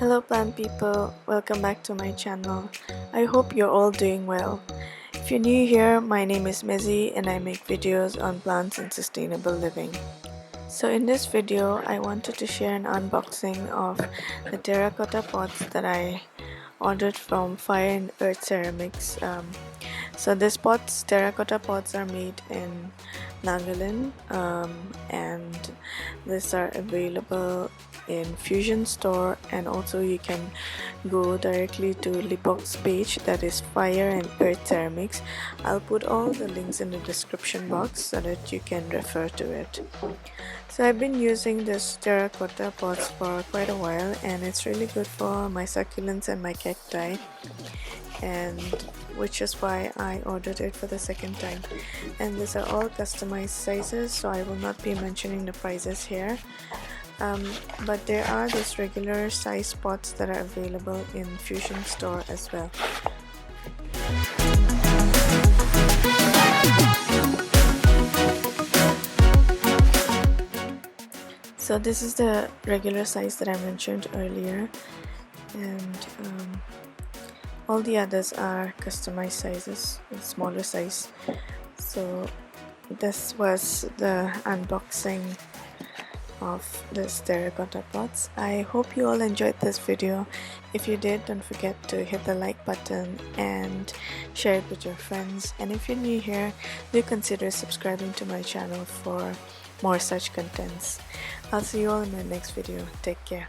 Hello plant people, welcome back to my channel. I hope you're all doing well. If you're new here, my name is Mezi and I make videos on plants and sustainable living. So in this video, I wanted to share an unboxing of the terracotta pots that I ordered from Fire and Earth Ceramics. So these pots, terracotta pots, are made in Nagaland, and these are available in Fusion store, and also you can go directly to Lipok's page, that is Fire and Earth Ceramics. I'll put all the links in the description box so that you can refer to it. So I've been using this terracotta pots for quite a while, and it's really good for my succulents and my cacti, and which is why I ordered it for the second time. And these are all customized sizes, so I will not be mentioning the prices here, but there are these regular size pots that are available in Fusion store as well. So this is the regular size that I mentioned earlier, and all the others are customized sizes, smaller size. So this was the unboxing of this terracotta pots. I hope you all enjoyed this video. If you did, don't forget to hit the like button and share it with your friends. And if you're new here, do consider subscribing to my channel for more such contents. I'll see you all in my next video. Take care.